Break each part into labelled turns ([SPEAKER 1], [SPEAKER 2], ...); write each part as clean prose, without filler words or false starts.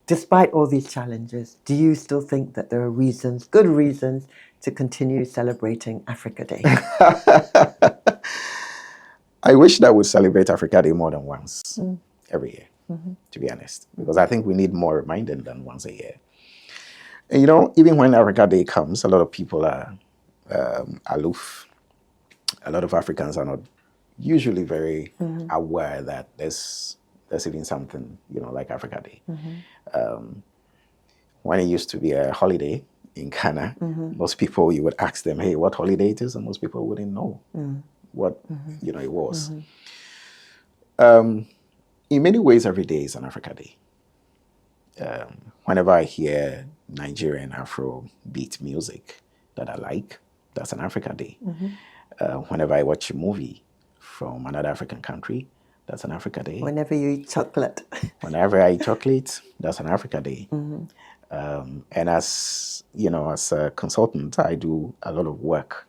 [SPEAKER 1] despite all these challenges, do you still think that there are reasons, good reasons, to continue celebrating Africa Day?
[SPEAKER 2] I wish that we celebrate Africa Day more than once every year, to be honest, because I think we need more reminding than once a year. And even when Africa Day comes, a lot of people are aloof. A lot of Africans are not usually very aware that there's even something, like Africa Day. When it used to be a holiday in Ghana, most people, you would ask them, hey, what holiday it is? And most people wouldn't know what, it was. In many ways, every day is an Africa Day. Whenever I hear Nigerian Afro beat music that I like, that's an Africa Day. Whenever I watch a movie from another African country, that's an Africa Day.
[SPEAKER 1] Whenever you eat chocolate.
[SPEAKER 2] Whenever I eat chocolate, that's an Africa Day. And as a consultant, I do a lot of work,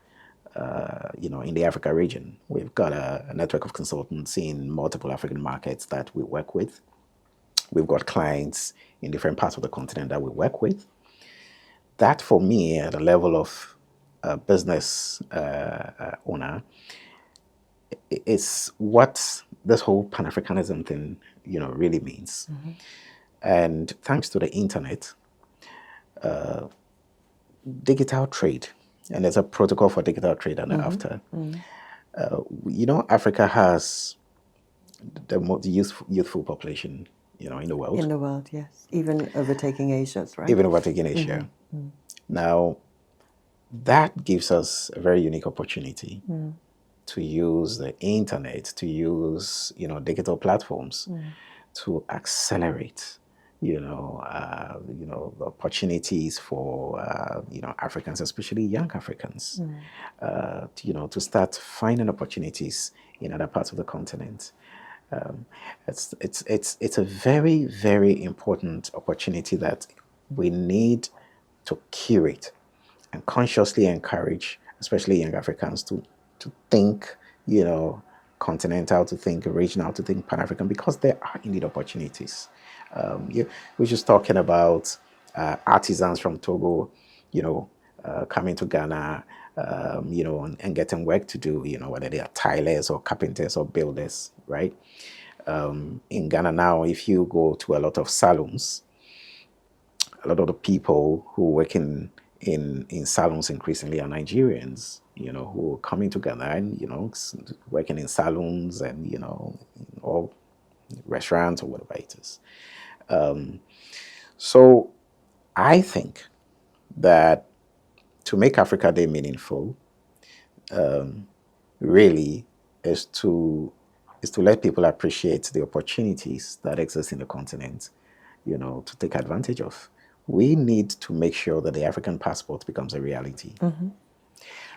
[SPEAKER 2] in the Africa region. We've got a network of consultants in multiple African markets that we work with. We've got clients in different parts of the continent that we work with. That, for me, at a level of business owner, is what this whole Pan-Africanism thing, really means. And thanks to the internet, digital trade, and there's a protocol for digital trade and after. Africa has the most youthful population, in the world.
[SPEAKER 1] In the world, yes. Even overtaking Asia's, right?
[SPEAKER 2] Even overtaking Asia. Now, that gives us a very unique opportunity to use the internet, to use, digital platforms to accelerate, opportunities for, Africans, especially young Africans, to start finding opportunities in other parts of the continent. It's a very, very important opportunity that we need to curate and consciously encourage, especially young Africans, to think, continental, to think regional, to think Pan-African, because there are indeed opportunities. We're just talking about artisans from Togo, coming to Ghana, and getting work to do, whether they are tilers or carpenters or builders, right? In Ghana now, if you go to a lot of salons, a lot of the people who work in salons increasingly are Nigerians, who are coming to Ghana and, working in salons and, or restaurants or whatever it is. So I think that to make Africa Day meaningful, really is to let people appreciate the opportunities that exist in the continent, to take advantage of. We need to make sure that the African passport becomes a reality.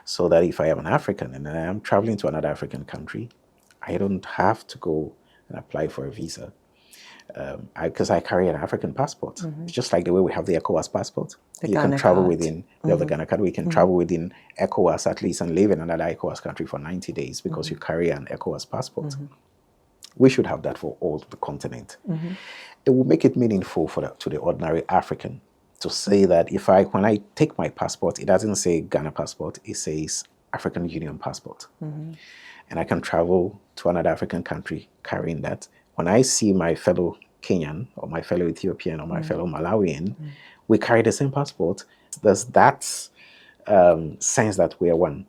[SPEAKER 2] So that if I am an African and I am traveling to another African country, I don't have to go and apply for a visa. Because I carry an African passport. It's just like the way we have the ECOWAS passport. You can travel within, we have the Ghana card, we can travel within ECOWAS at least and live in another ECOWAS country for 90 days because you carry an ECOWAS passport. We should have that for all the continent. It will make it meaningful to the ordinary African to say that when I take my passport, it doesn't say Ghana passport, it says African Union passport. And I can travel to another African country carrying that. When I see my fellow Kenyan or my fellow Ethiopian or my fellow Malawian, we carry the same passport. There's that sense that we are one.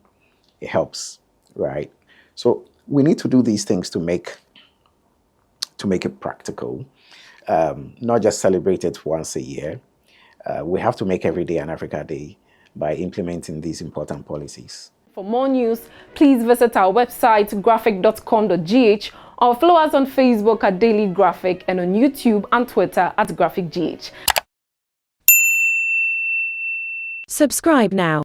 [SPEAKER 2] It helps, right? So we need to do these things to make it practical, not just celebrate it once a year. We have to make every day an Africa Day by implementing these important policies.
[SPEAKER 3] For more news, please visit our website graphic.com.gh or follow us on Facebook at Daily Graphic and on YouTube and Twitter at GraphicGH.
[SPEAKER 4] Subscribe now.